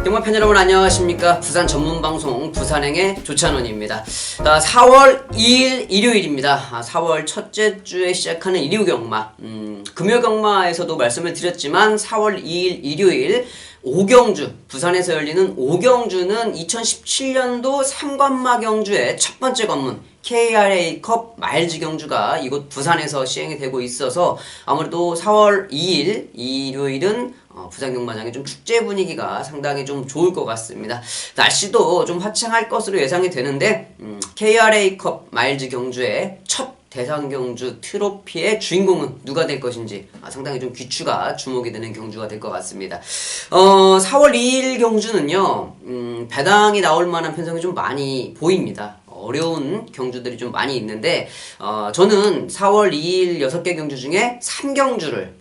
경마팬 여러분 안녕하십니까. 부산 전문방송 부산행의 조찬원입니다. 4월 2일 일요일입니다. 4월 첫째 주에 시작하는 일요 경마. 금요 경마에서도 말씀을 드렸지만 4월 2일 일요일 오경주, 부산에서 열리는 오경주는 2017년도 3관마 경주의 첫 번째 관문 KRA컵 마일즈 경주가 이곳 부산에서 시행이 되고 있어서 아무래도 4월 2일 일요일은 부산 경마장의 좀 축제 분위기가 상당히 좀 좋을 것 같습니다. 날씨도 좀 화창할 것으로 예상이 되는데 KRA컵 마일즈 경주의 첫 대상 경주 트로피의 주인공은 누가 될 것인지 상당히 좀 귀추가 주목이 되는 경주가 될 것 같습니다. 4월 2일 경주는요, 배당이 나올 만한 편성이 좀 많이 보입니다. 어려운 경주들이 좀 많이 있는데 저는 4월 2일 6개 경주 중에 3경주를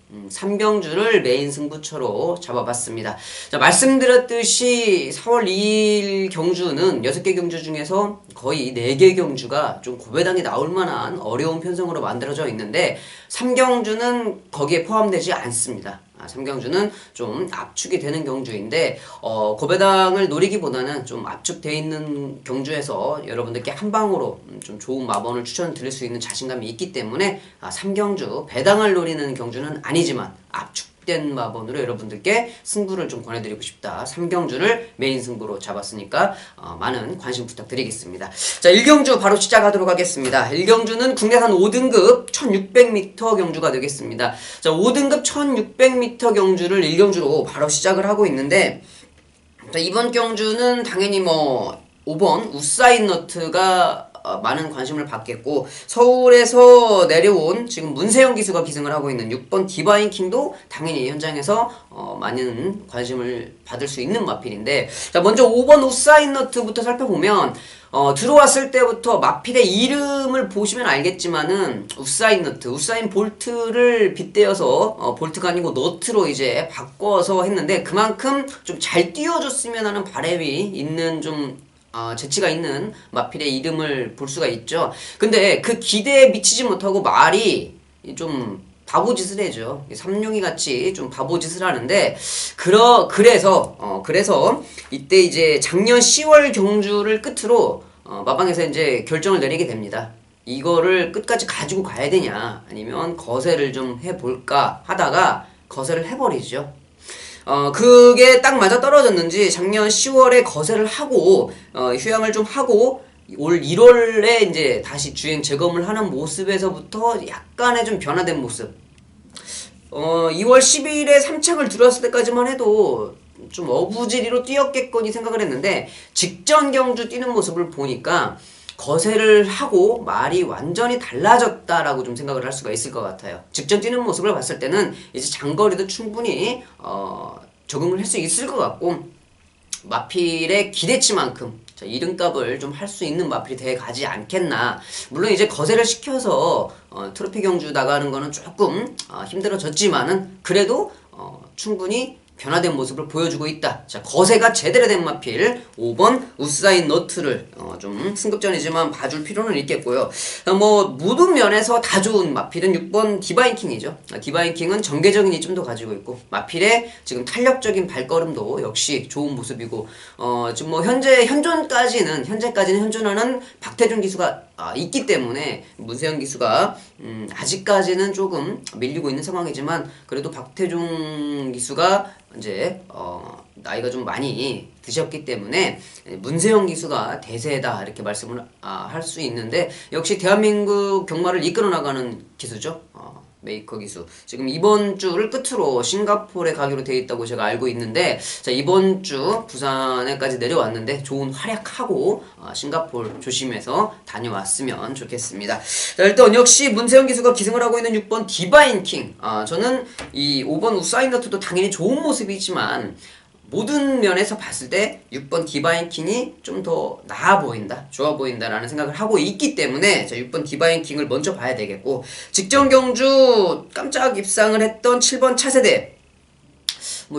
메인 승부처로 잡아봤습니다. 자, 말씀드렸듯이 4월 2일 경주는 6개 경주 중에서 거의 4개 경주가 좀 고배당이 나올 만한 어려운 편성으로 만들어져 있는데 3경주는 거기에 포함되지 않습니다. 3경주는 좀 압축이 되는 경주인데 고배당을 노리기보다는 좀 압축되어 있는 경주에서 여러분들께 한 방으로 좀 좋은 마번을 추천드릴 수 있는 자신감이 있기 때문에 3경주 배당을 노리는 경주는 아니지만 압축된 마번으로 여러분들께 승부를 좀 권해드리고 싶다. 3경주를 메인 승부로 잡았으니까 많은 관심 부탁드리겠습니다. 자, 1경주 바로 시작하도록 하겠습니다. 1경주는 국내산 5등급 1600m 경주가 되겠습니다. 자, 5등급 1600m 경주를 1경주로 바로 시작을 하고 있는데, 자, 이번 경주는 당연히 5번 우사인 너트가 많은 관심을 받겠고, 서울에서 내려온 지금 문세영 기수가 기승을 하고 있는 6번 디바인 킹도 당연히 현장에서 많은 관심을 받을 수 있는 마필인데, 자, 먼저 5번 우사인 너트부터 살펴보면 들어왔을 때부터 마필의 이름을 보시면 알겠지만은 우사인 너트, 우사인 볼트를 빗대어서 볼트가 아니고 너트로 이제 바꿔서 했는데, 그만큼 좀 잘 띄워줬으면 하는 바람이 있는 좀 재치가 있는 마필의 이름을 볼 수가 있죠. 근데 그 기대에 미치지 못하고 말이 좀 바보짓을 해죠. 삼룡이 같이 좀 바보짓을 하는데, 그래서 이때 이제 작년 10월 경주를 끝으로 마방에서 이제 결정을 내리게 됩니다. 이거를 끝까지 가지고 가야 되냐, 아니면 거세를 좀 해볼까 하다가 거세를 해버리죠. 그게 딱 맞아 떨어졌는지 작년 10월에 거세를 하고 휴양을 좀 하고 올 1월에 이제 다시 주행 재검을 하는 모습에서부터 약간의 좀 변화된 모습. 2월 10일에 3착을 들어왔을 때까지만 해도 좀 어부지리로 뛰었겠거니 생각을 했는데, 직전 경주 뛰는 모습을 보니까 거세를 하고 말이 완전히 달라졌다라고 좀 생각을 할 수가 있을 것 같아요. 직전 뛰는 모습을 봤을 때는 이제 장거리도 충분히 적응을 할 수 있을 것 같고, 마필의 기대치만큼 이름값을 좀 할 수 있는 마필이 돼 가지 않겠나. 물론 이제 거세를 시켜서 트로피 경주 나가는 거는 조금 힘들어졌지만은 그래도 충분히 변화된 모습을 보여주고 있다. 자, 거세가 제대로 된 마필 5번 우사인 너트를 좀 승급전이지만 봐줄 필요는 있겠고요. 모든 면에서 다 좋은 마필은 6번 디바인 킹이죠. 디바인 킹은 전개적인 이점도 가지고 있고, 마필의 지금 탄력적인 발걸음도 역시 좋은 모습이고, 지금 현재까지는 현존하는 박태준 기수가 있기 때문에 문세영 기수가 아직까지는 조금 밀리고 있는 상황이지만, 그래도 박태준 기수가 이제 나이가 좀 많이 드셨기 때문에 문세영 기수가 대세다 이렇게 말씀을 할 수 있는데, 역시 대한민국 경마를 이끌어 나가는 기수죠. 메이커 기수. 지금 이번 주를 끝으로 싱가포르에 가기로 되어 있다고 제가 알고 있는데, 자, 이번 주 부산에까지 내려왔는데 좋은 활약하고 싱가포르 조심해서 다녀왔으면 좋겠습니다. 자, 일단 역시 문세영 기수가 기승을 하고 있는 6번 디바인 킹. 저는 이 5번 우사인 너트도 당연히 좋은 모습이지만 모든 면에서 봤을 때 6번 디바인 킹이 좀 더 나아 보인다, 좋아 보인다라는 생각을 하고 있기 때문에, 자, 6번 디바인 킹을 먼저 봐야 되겠고, 직전 경주 깜짝 입상을 했던 7번 차세대,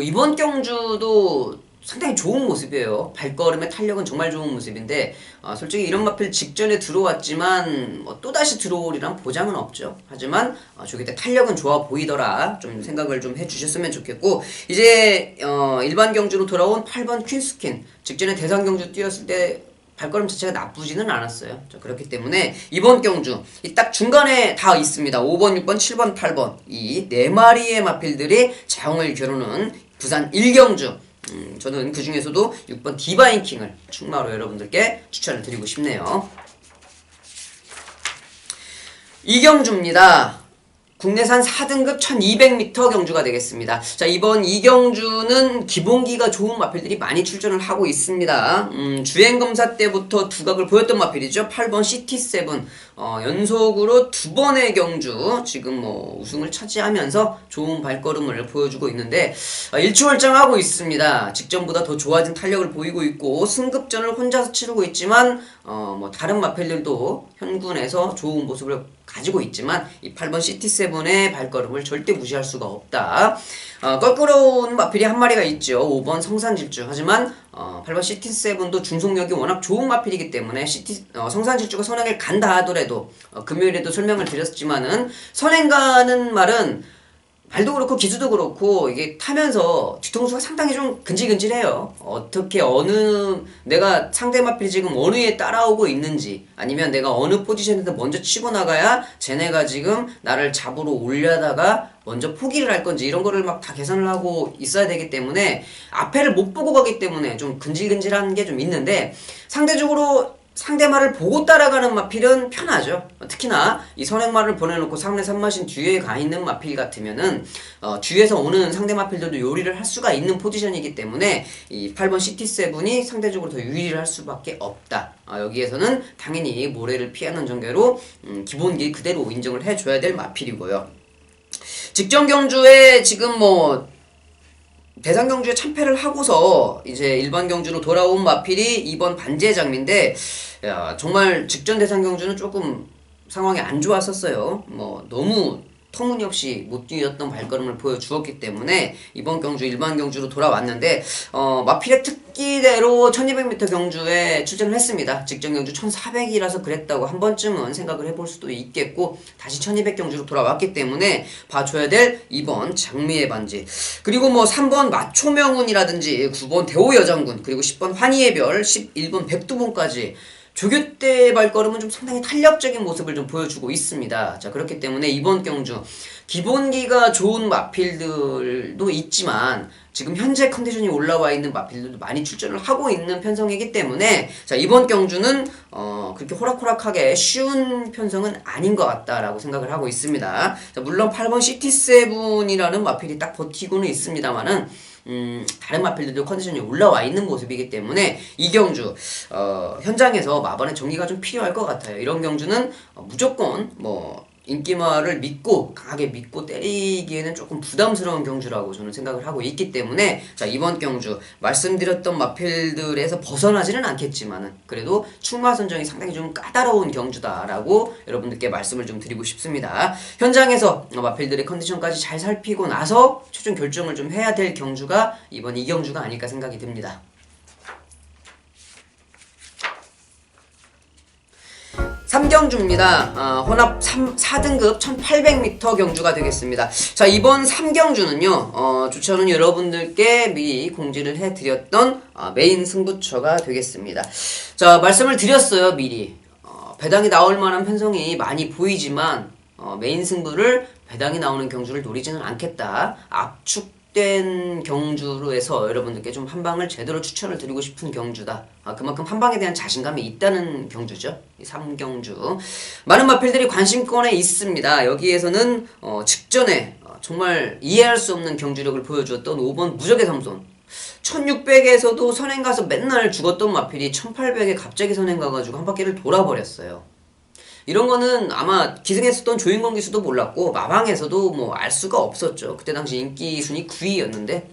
이번 경주도 상당히 좋은 모습이에요. 발걸음의 탄력은 정말 좋은 모습인데 솔직히 이런 마필 직전에 들어왔지만 뭐 또다시 들어오리란 보장은 없죠. 하지만 저기 때 탄력은 좋아 보이더라. 좀 생각을 좀 해주셨으면 좋겠고 이제 일반 경주로 돌아온 8번 퀸스킨 직전에 대상 경주 뛰었을 때 발걸음 자체가 나쁘지는 않았어요. 자, 그렇기 때문에 이번 경주 이 딱 중간에 다 있습니다. 5번, 6번, 7번, 8번 이 4마리의 마필들이 자웅을 겨루는 부산 1경주 저는 그 중에서도 6번 디바인킹을 충마로 여러분들께 추천을 드리고 싶네요. 2경주입니다. 국내산 4등급 1200m 경주가 되겠습니다. 자, 이번 이 경주는 기본기가 좋은 마필들이 많이 출전을 하고 있습니다. 주행검사 때부터 두각을 보였던 마필이죠. 8번 시티7 연속으로 2번의 경주 지금 뭐 우승을 차지하면서 좋은 발걸음을 보여주고 있는데 일취월장하고 있습니다. 직전보다 더 좋아진 탄력을 보이고 있고 승급전을 혼자서 치르고 있지만 뭐 다른 마필들도 현군에서 좋은 모습을 가지고 있지만 이 8번 시티7의 발걸음을 절대 무시할 수가 없다. 거꾸로 온 마필이 한 마리가 있죠. 5번 성산질주. 하지만 8번 시티7도 중속력이 워낙 좋은 마필이기 때문에 성산질주가 선행을 간다 하더라도 금요일에도 설명을 드렸지만은 선행 가는 말은 발도 그렇고 기수도 그렇고 이게 타면서 뒤통수가 상당히 좀 근질근질해요. 어떻게 내가 상대 마필이 지금 어느 에 따라오고 있는지 아니면 내가 어느 포지션에서 먼저 치고 나가야 쟤네가 지금 나를 잡으러 올려다가 먼저 포기를 할 건지 이런 거를 막 다 계산을 하고 있어야 되기 때문에 앞에를 못 보고 가기 때문에 좀 근질근질한 게 좀 있는데 상대적으로 상대말을 보고 따라가는 마필은 편하죠. 특히나 이 선행말을 보내놓고 상대 산마신 뒤에 가 있는 마필 같으면은 뒤에서 오는 상대 마필들도 요리를 할 수가 있는 포지션이기 때문에 이 8번 시티7이 상대적으로 더 유리를 할 수밖에 없다. 여기에서는 당연히 모래를 피하는 전개로 기본기 그대로 인정을 해줘야 될 마필이고요. 직전 경주에 지금 뭐 대상 경주에 참패를 하고서 이제 일반 경주로 돌아온 마필이 이번 반지의 장미인데 정말 직전 대상 경주는 조금 상황이 안 좋았었어요. 뭐 너무 터무니없이 못 뛰었던 발걸음을 보여주었기 때문에 이번 경주 일반 경주로 돌아왔는데 마필의 특기대로 1200m 경주에 출전을 했습니다. 직전 경주 1400이라서 그랬다고 한 번쯤은 생각을 해볼 수도 있겠고 다시 1200 경주로 돌아왔기 때문에 봐줘야 될 2번 장미의 반지 그리고 뭐 3번 마초명운이라든지 9번 대호여장군 그리고 10번 환희의 별 11번 백두봉까지 조교대 발걸음은 좀 상당히 탄력적인 모습을 좀 보여주고 있습니다. 자, 그렇기 때문에 이번 경주 기본기가 좋은 마필들도 있지만 지금 현재 컨디션이 올라와 있는 마필들도 많이 출전을 하고 있는 편성이기 때문에 자, 이번 경주는 그렇게 호락호락하게 쉬운 편성은 아닌 것 같다라고 생각을 하고 있습니다. 자, 물론 8번 시티7이라는 마필이 딱 버티고는 있습니다만은 다른 마필들도 컨디션이 올라와 있는 모습이기 때문에 이 경주 현장에서 마반의 정리가 좀 필요할 것 같아요. 이런 경주는 무조건 뭐 인기마를 믿고 강하게 믿고 때리기에는 조금 부담스러운 경주라고 저는 생각을 하고 있기 때문에 자, 이번 경주 말씀드렸던 마필들에서 벗어나지는 않겠지만은 그래도 충마 선정이 상당히 좀 까다로운 경주다라고 여러분들께 말씀을 좀 드리고 싶습니다. 현장에서 마필들의 컨디션까지 잘 살피고 나서 최종 결정을 좀 해야 될 경주가 이번 이 경주가 아닐까 생각이 듭니다. 3경주입니다. 혼합 4등급 1800m 경주가 되겠습니다. 자, 이번 3경주는요, 주차는 여러분들께 미리 공지를 해드렸던 메인 승부처가 되겠습니다. 자, 말씀을 드렸어요, 미리. 배당이 나올 만한 편성이 많이 보이지만, 메인 승부를 배당이 나오는 경주를 노리지는 않겠다. 압축된 경주로 해서 여러분들께 좀 한방을 제대로 추천을 드리고 싶은 경주다. 그만큼 한방에 대한 자신감이 있다는 경주죠. 이 3경주. 많은 마필들이 관심권에 있습니다. 여기에서는 직전에 정말 이해할 수 없는 경주력을 보여주었던 5번 무적의 삼손. 1600에서도 선행 가서 맨날 죽었던 마필이 1800에 갑자기 선행 가가지고 한 바퀴를 돌아버렸어요. 이런 거는 아마 기승했었던 조인권 기수도 몰랐고 마방에서도 뭐 알 수가 없었죠. 그때 당시 인기 순위 9위였는데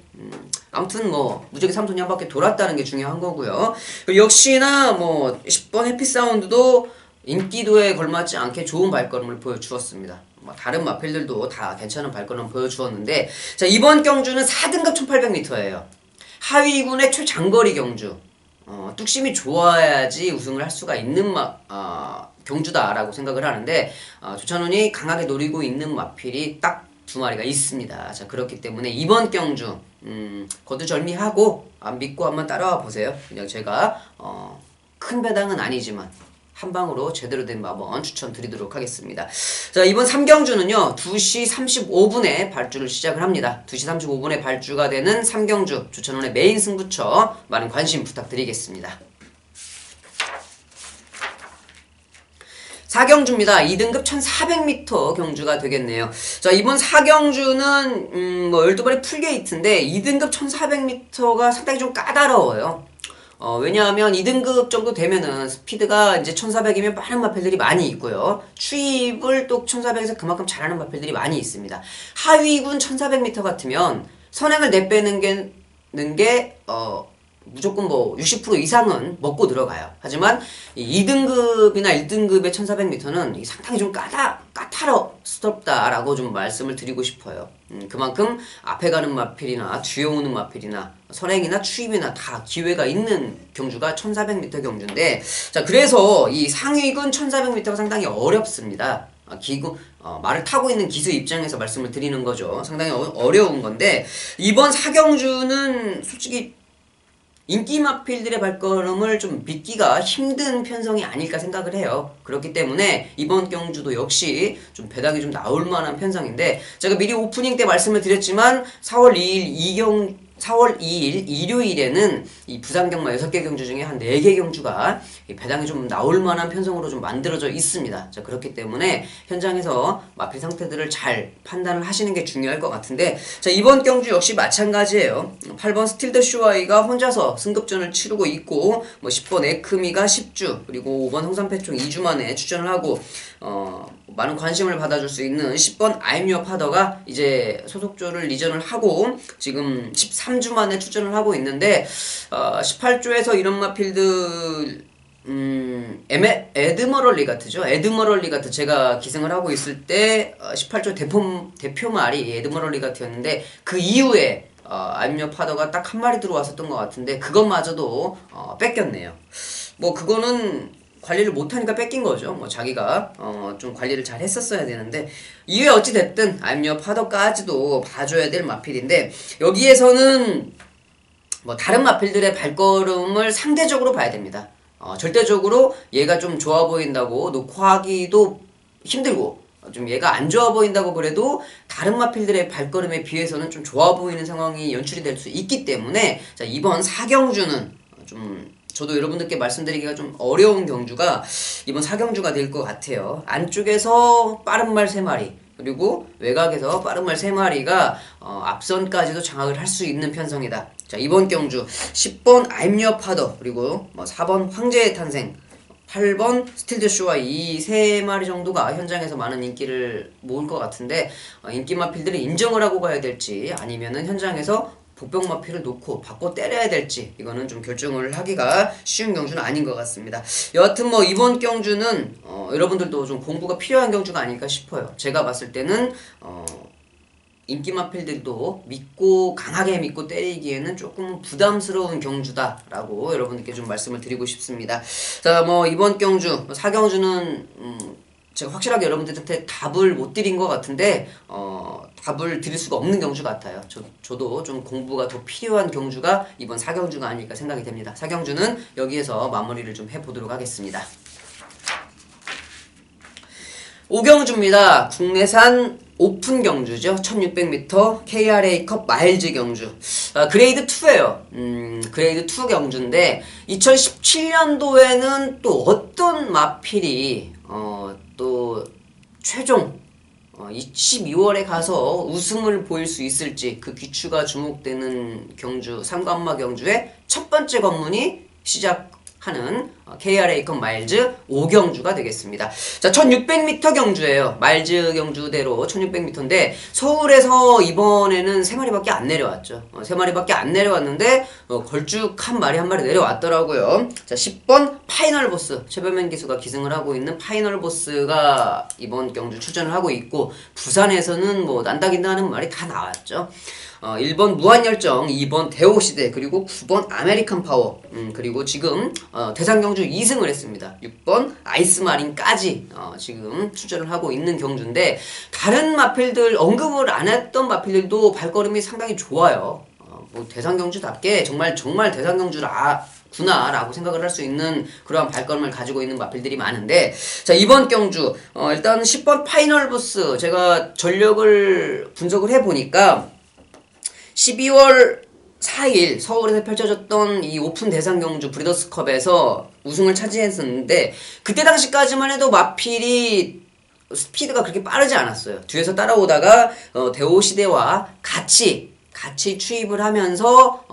아무튼 뭐 무적의 삼손이 한 바퀴 돌았다는 게 중요한 거고요. 그리고 역시나 뭐 10번 해피사운드도 인기도에 걸맞지 않게 좋은 발걸음을 보여주었습니다. 다른 마필들도 다 괜찮은 발걸음 보여주었는데 자, 이번 경주는 4등급 1800m예요. 하위군의 최장거리 경주. 뚝심이 좋아야지 우승을 할 수가 있는 경주다라고 생각을 하는데, 조찬훈이 강하게 노리고 있는 마필이 딱 두 마리가 있습니다. 자, 그렇기 때문에 이번 경주, 거두절미하고 안 믿고 한번 따라와 보세요. 그냥 제가, 큰 배당은 아니지만, 한 방으로 제대로 된 마번 추천드리도록 하겠습니다. 자, 이번 3경주는요, 2시 35분에 발주를 시작을 합니다. 2시 35분에 발주가 되는 3경주, 조찬훈의 메인 승부처, 많은 관심 부탁드리겠습니다. 4경주입니다. 2등급 1400m 경주가 되겠네요. 자, 이번 4경주는, 12발의 풀게이트인데, 2등급 1400m가 상당히 좀 까다로워요. 왜냐하면 2등급 정도 되면은 스피드가 이제 1400이면 빠른 마필들이 많이 있고요. 추입을 또 1400에서 그만큼 잘하는 마필들이 많이 있습니다. 하위군 1400m 같으면 선행을 내빼는 게 무조건 60% 이상은 먹고 들어가요. 하지만 이 2등급이나 1등급의 1400m는 상당히 좀 까다롭다라고 좀 말씀을 드리고 싶어요. 그만큼 앞에 가는 마필이나 뒤에 오는 마필이나 선행이나 추임이나 다 기회가 있는 경주가 1400m 경주인데, 자, 그래서 이 상위군 1400m가 상당히 어렵습니다. 말을 타고 있는 기수 입장에서 말씀을 드리는 거죠. 상당히 어려운 건데, 이번 4경주는 솔직히 인기 마필들의 발걸음을 좀 믿기가 힘든 편성이 아닐까 생각을 해요. 그렇기 때문에 이번 경주도 역시 좀 배당이 좀 나올 만한 편성인데, 제가 미리 오프닝 때 말씀을 드렸지만 4월 2일 일요일에는 이 부산경마 6개 경주 중에 한 4개 경주가 배당이 좀 나올 만한 편성으로 좀 만들어져 있습니다. 자, 그렇기 때문에 현장에서 마필 상태들을 잘 판단을 하시는 게 중요할 것 같은데, 자, 이번 경주 역시 마찬가지예요. 8번 스틸더 슈아이가 혼자서 승급전을 치르고 있고, 10번 에크미가 10주, 그리고 5번 홍삼패총 2주 만에 출전을 하고, 많은 관심을 받아줄 수 있는 10번 I'm Your Father가 이제 소속조를 이전을 하고 지금 13주 만에 출전을 하고 있는데, 18조에서 이런 마필들, 에드머럴리 같죠? 에드머럴리 같은 제가 기승을 하고 있을 때 18조 대표 말이 에드머럴리 같았는데, 그 이후에 I'm Your Father가 딱 한 마리 들어왔었던 것 같은데 그것마저도 뺏겼네요. 그거는 관리를 못하니까 뺏긴 거죠. 자기가 좀 관리를 잘 했었어야 되는데, 이후에 어찌됐든 I'm Your Father까지도 봐줘야 될 마필인데, 여기에서는 다른 마필들의 발걸음을 상대적으로 봐야 됩니다. 절대적으로 얘가 좀 좋아 보인다고 놓고 하기도 힘들고, 좀 얘가 안 좋아 보인다고 그래도 다른 마필들의 발걸음에 비해서는 좀 좋아 보이는 상황이 연출이 될 수 있기 때문에, 자, 이번 4경주는 저도 여러분들께 말씀드리기가 좀 어려운 경주가 이번 4경주가 될 것 같아요. 안쪽에서 빠른 말 3마리, 그리고 외곽에서 빠른 말 3마리가 앞선까지도 장악을 할 수 있는 편성이다. 자, 이번 경주 10번 I'm Your Father, 그리고 4번 황제의 탄생, 8번 스틸 더 쇼와 이 3마리 정도가 현장에서 많은 인기를 모을 것 같은데, 인기 마필들이 인정을 하고 가야 될지 아니면은 현장에서 복병 마필을 놓고 바꿔 때려야 될지, 이거는 좀 결정을 하기가 쉬운 경주는 아닌 것 같습니다. 여하튼 이번 경주는 여러분들도 좀 공부가 필요한 경주가 아닐까 싶어요. 제가 봤을 때는 인기 마필들도 강하게 믿고 때리기에는 조금 부담스러운 경주다라고 여러분들께 좀 말씀을 드리고 싶습니다. 자, 이번 경주 4경주는 제가 확실하게 여러분들한테 답을 못 드린 것 같은데, 답을 드릴 수가 없는 경주 같아요. 저도 좀 공부가 더 필요한 경주가 이번 4경주가 아닐까 생각이 됩니다. 4경주는 여기에서 마무리를 좀 해보도록 하겠습니다. 5경주입니다. 국내산 오픈 경주죠. 1600m KRA컵 마일즈 경주. 그레이드 2예요. 그레이드 2 경주인데, 2017년도에는 또 어떤 마필이 또 최종 12월에 가서 우승을 보일 수 있을지, 그 귀추가 주목되는 경주, 삼관마 경주의 첫 번째 관문이 시작하는 KRA컵 마일즈 5경주가 되겠습니다. 자, 1600m 경주예요. 마일즈 경주대로 1600m인데 서울에서 이번에는 3마리밖에 안 내려왔죠. 3마리밖에 안 내려왔는데 걸쭉한 말이 한 마리 내려왔더라고요. 자, 10번 파이널 보스, 최변면 기수가 기승을 하고 있는 파이널 보스가 이번 경주 출전을 하고 있고, 부산에서는 난다긴다 하는 말이 다 나왔죠. 1번 무한열정, 2번 대호시대, 그리고 9번 아메리칸 파워, 그리고 지금 대상경주 2승을 했습니다. 6번 아이스마린까지 지금 출전을 하고 있는 경주인데, 다른 마필들 언급을 안 했던 마필들도 발걸음이 상당히 좋아요. 뭐 대상경주답게 정말 대상경주라 구나라고 생각을 할 수 있는 그러한 발걸음을 가지고 있는 마필들이 많은데, 자, 이번 경주 일단 10번 파이널 보스 제가 전력을 분석을 해보니까 12월 4일 서울에서 펼쳐졌던 이 오픈 대상 경주 브리더스컵에서 우승을 차지했었는데, 그때 당시까지만 해도 마필이 스피드가 그렇게 빠르지 않았어요. 뒤에서 따라오다가 대호시대와 같이 추입을 하면서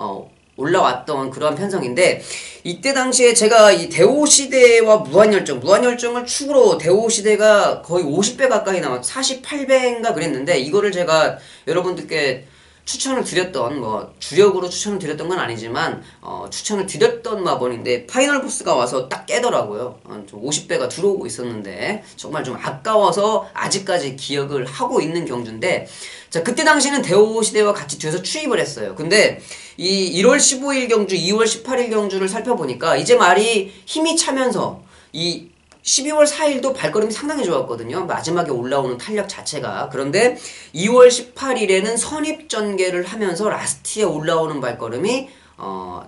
올라왔던 그러한 편성인데, 이때 당시에 제가 이 대호시대와 무한열정을 축으로 대호시대가 거의 50배 가까이 나왔, 48배인가 그랬는데, 이거를 제가 여러분들께 추천을 드렸던, 뭐 주력으로 추천을 드렸던 건 아니지만 추천을 드렸던 마번인데, 파이널 보스가 와서 딱 깨더라고요. 좀 50배가 들어오고 있었는데 정말 좀 아까워서 아직까지 기억을 하고 있는 경주인데, 자, 그때 당시에는 대호시대와 같이 뒤에서 추입을 했어요. 근데 이 1월 15일 경주, 2월 18일 경주를 살펴보니까 이제 말이 힘이 차면서 이 12월 4일도 발걸음이 상당히 좋았거든요. 마지막에 올라오는 탄력 자체가. 그런데 2월 18일에는 선입전개를 하면서 라스트에 올라오는 발걸음이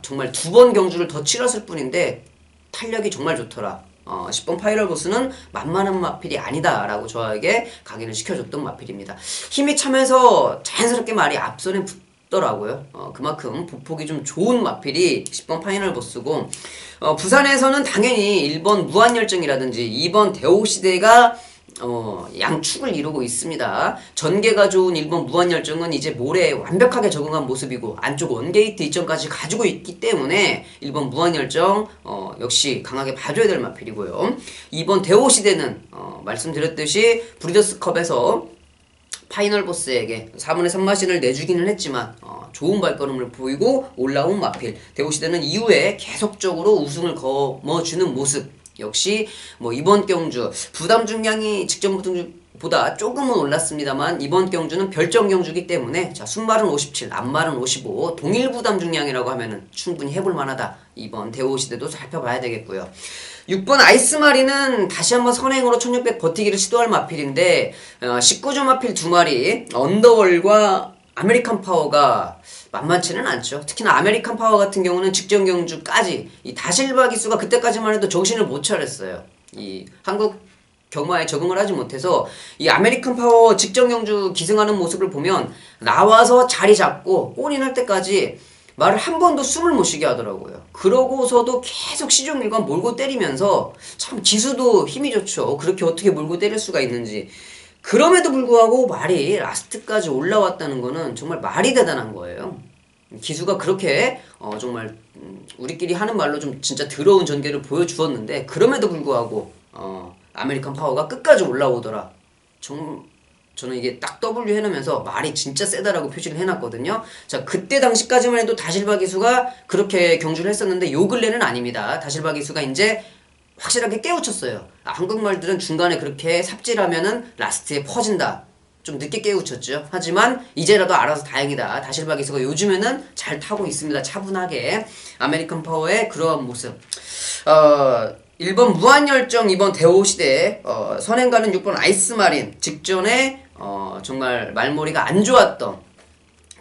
정말 2번 경주를 더 치렀을 뿐인데 탄력이 정말 좋더라. 10번 파이널 보스는 만만한 마필이 아니다라고 저에게 각인을 시켜줬던 마필입니다. 힘이 차면서 자연스럽게 말이 앞선에 더라고요. 그만큼 보폭이 좀 좋은 마필이 10번 파이널 보스고, 부산에서는 당연히 1번 무한열정이라든지 2번 대호시대가 양축을 이루고 있습니다. 전개가 좋은 1번 무한열정은 이제 모래에 완벽하게 적응한 모습이고, 안쪽 원게이트 이점까지 가지고 있기 때문에 1번 무한열정 역시 강하게 봐줘야 될 마필이고요. 2번 대호시대는 말씀드렸듯이 브리더스컵에서 파이널 보스에게 4분의 3마신을 내주기는 했지만 좋은 발걸음을 보이고 올라온 마필. 대호시대는 이후에 계속적으로 우승을 거머쥐는 모습. 역시 뭐 이번 경주 부담 중량이 직전 보다 조금은 올랐습니다만, 이번 경주는 별정 경주이기 때문에, 자, 순말은 57, 앞말은 55, 동일 부담 중량이라고 하면은 충분히 해볼 만하다. 이번 대호시대도 살펴봐야 되겠고요. 6번 아이스마리는 다시 한번 선행으로 1600 버티기를 시도할 마필인데, 19주 마필 2마리 언더월과 아메리칸 파워가 만만치는 않죠. 특히나 아메리칸 파워 같은 경우는 직전 경주까지 이 다실바 기수가 그때까지만 해도 정신을 못 차렸어요. 이 한국 경마에 적응을 하지 못해서 이 아메리칸 파워 직전 경주 기승하는 모습을 보면 나와서 자리 잡고 올인할 때까지 말을 한 번도 숨을 못 쉬게 하더라고요. 그러고서도 계속 시종일관 몰고 때리면서, 참 기수도 힘이 좋죠. 그렇게 어떻게 몰고 때릴 수가 있는지. 그럼에도 불구하고 말이 라스트까지 올라왔다는 거는 정말 말이 대단한 거예요. 기수가 그렇게 정말 우리끼리 하는 말로 좀 진짜 더러운 전개를 보여주었는데, 그럼에도 불구하고 아메리칸 파워가 끝까지 올라오더라. 저는 이게 딱 W 해놓으면서 말이 진짜 세다라고 표시를 해놨거든요. 자, 그때 당시까지만 해도 다실바 기수가 그렇게 경주를 했었는데, 요 근래는 아닙니다. 다실바 기수가 이제 확실하게 깨우쳤어요. 한국말들은 중간에 그렇게 삽질하면은 라스트에 퍼진다. 좀 늦게 깨우쳤죠. 하지만 이제라도 알아서 다행이다. 다실바 기수가 요즘에는 잘 타고 있습니다. 차분하게. 아메리칸 파워의 그러한 모습. 1번 무한열정, 2번 대호시대, 선행가는 6번 아이스마린, 직전에 정말 말머리가 안 좋았던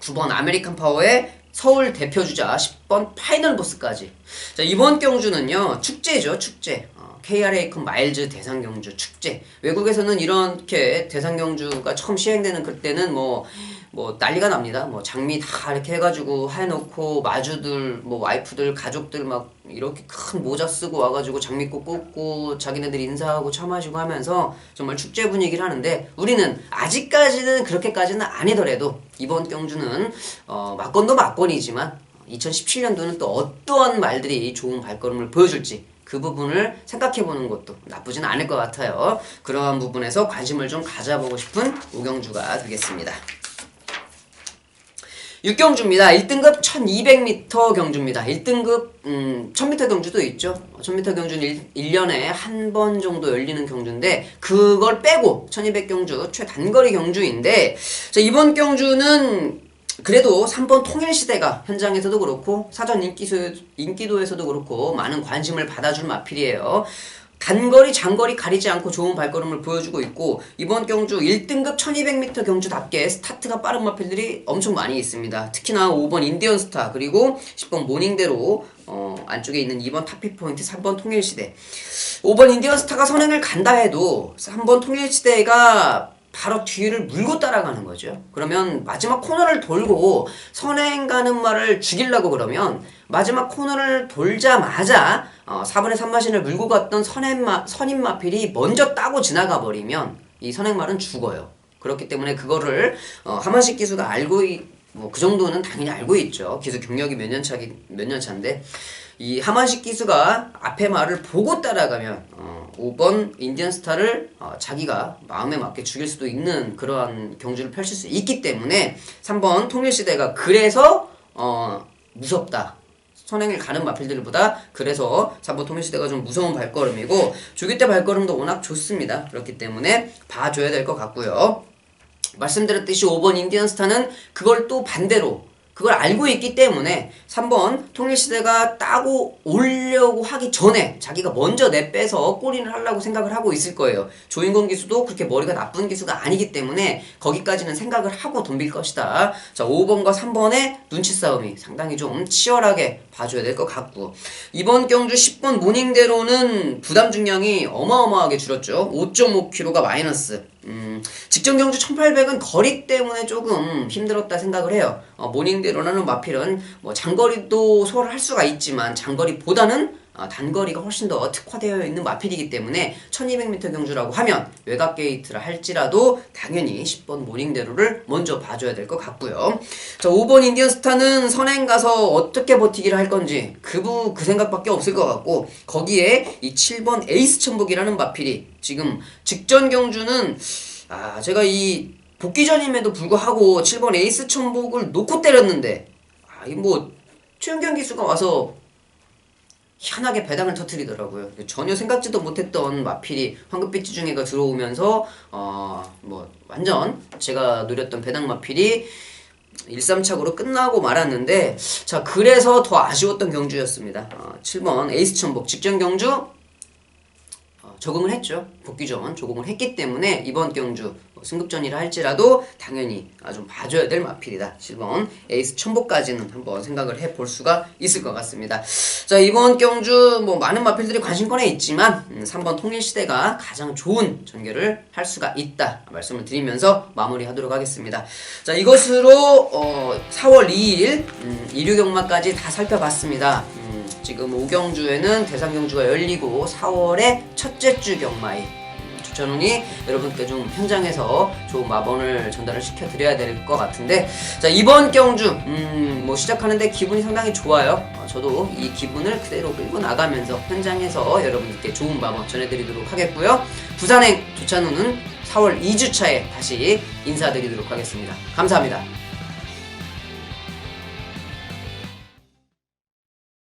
9번 아메리칸 파워의 서울 대표주자 10번 파이널 보스까지. 자, 이번 경주는요, 축제죠, 축제. KRA컵 마일즈 대상경주 축제. 외국에서는 이렇게 대상경주가 처음 시행되는 그때는 뭐 난리가 납니다. 뭐 장미 다 이렇게 해가지고 해놓고 마주들, 뭐 와이프들, 가족들 막 이렇게 큰 모자 쓰고 와가지고 장미꽃 꽂고 자기네들 인사하고 차 마시고 하면서 정말 축제 분위기를 하는데, 우리는 아직까지는 그렇게까지는 아니더라도 이번 경주는 막건도 막건이지만 2017년도는 또 어떠한 말들이 좋은 발걸음을 보여줄지 그 부분을 생각해보는 것도 나쁘진 않을 것 같아요. 그러한 부분에서 관심을 좀 가져보고 싶은 오경주가 되겠습니다. 6경주입니다. 1등급 1200m 경주입니다. 1등급 1000m 경주도 있죠. 1000m 경주는 1년에 한 번 정도 열리는 경주인데, 그걸 빼고 1200 경주 최단거리 경주인데, 자, 이번 경주는 그래도 3번 통일시대가 현장에서도 그렇고 사전 인기도에서도 그렇고 많은 관심을 받아줄 마필이에요. 단거리 장거리 가리지 않고 좋은 발걸음을 보여주고 있고 이번 경주 1등급 1200m 경주답게 스타트가 빠른 마필들이 엄청 많이 있습니다. 특히나 5번 인디언스타 그리고 10번 모닝대로 안쪽에 있는 2번 타피포인트 3번 통일시대 5번 인디언스타가 선행을 간다 해도 3번 통일시대가 바로 뒤를 물고 따라가는 거죠. 그러면 마지막 코너를 돌고 선행 가는 말을 죽이려고 그러면 마지막 코너를 돌자마자 4분의 3마신을 물고 갔던 선임 마필이 먼저 따고 지나가 버리면 이 선행말은 죽어요. 그렇기 때문에 그거를 하만식 기수가 뭐 그 정도는 당연히 알고 있죠. 기수 경력이 몇 년 차인데 이 하만식 기수가 앞에 말을 보고 따라가면 5번 인디언스타를 자기가 마음에 맞게 죽일 수도 있는 그러한 경주를 펼칠 수 있기 때문에 3번 통일시대가 그래서 무섭다. 선행을 가는 마필들보다 그래서 3번 통일시대가 좀 무서운 발걸음이고 조기대 발걸음도 워낙 좋습니다. 그렇기 때문에 봐줘야 될 것 같고요. 말씀드렸듯이 5번 인디언스타는 그걸 또 반대로 그걸 알고 있기 때문에 3번 통일시대가 따고 오려고 하기 전에 자기가 먼저 내빼서 골인을 하려고 생각을 하고 있을 거예요. 조인권 기수도 그렇게 머리가 나쁜 기수가 아니기 때문에 거기까지는 생각을 하고 덤빌 것이다. 자, 5번과 3번의 눈치 싸움이 상당히 좀 치열하게 봐줘야 될 것 같고 이번 경주 10번 모닝대로는 부담 중량이 어마어마하게 줄었죠. 5.5kg가 마이너스. 직전 경주 1800은 거리 때문에 조금 힘들었다 생각을 해요. 모닝대로라는 마필은 뭐 장거리도 소화를 할 수가 있지만 장거리보다는 단거리가 훨씬 더 특화되어 있는 마필이기 때문에 1200m 경주라고 하면 외곽 게이트를 할지라도 당연히 10번 모닝대로를 먼저 봐줘야 될 것 같고요. 자, 5번 인디언스타는 선행 가서 어떻게 버티기를 할 건지 그 생각밖에 없을 것 같고 거기에 이 7번 에이스 천북이라는 마필이 지금 직전 경주는 제가 이 복귀전임에도 불구하고 7번 에이스 천북을 놓고 때렸는데 뭐 최은경 기수가 와서 희한하게 배당을 터뜨리더라고요. 전혀 생각지도 못했던 마필이 황급빛 지중해가 들어오면서 뭐 완전 제가 노렸던 배당 마필이 1-3착으로 끝나고 말았는데 자 그래서 더 아쉬웠던 경주였습니다. 7번 에이스 천북 직전 경주 적응을 했죠. 복귀전 적응을 했기 때문에 이번 경주 승급전이라 할지라도 당연히 좀 봐줘야 될 마필이다. 7번 에이스 천복까지는 한번 생각을 해볼 수가 있을 것 같습니다. 자 이번 경주 뭐 많은 마필들이 관심권에 있지만 3번 통일시대가 가장 좋은 전개를 할 수가 있다 말씀을 드리면서 마무리하도록 하겠습니다. 자 이것으로 4월 2일 일요경마까지 다 살펴봤습니다. 지금 5경주에는 대상경주가 열리고 4월의 첫째 주 경마이 추천훈이 여러분께 좀 현장에서 좋은 마번을 전달을 시켜드려야 될 것 같은데 자 이번 경주 뭐 시작하는데 기분이 상당히 좋아요. 저도 이 기분을 그대로 끌고 나가면서 현장에서 여러분들께 좋은 마번 전해드리도록 하겠고요. 부산행 조찬훈은 4월 2주차에 다시 인사드리도록 하겠습니다. 감사합니다.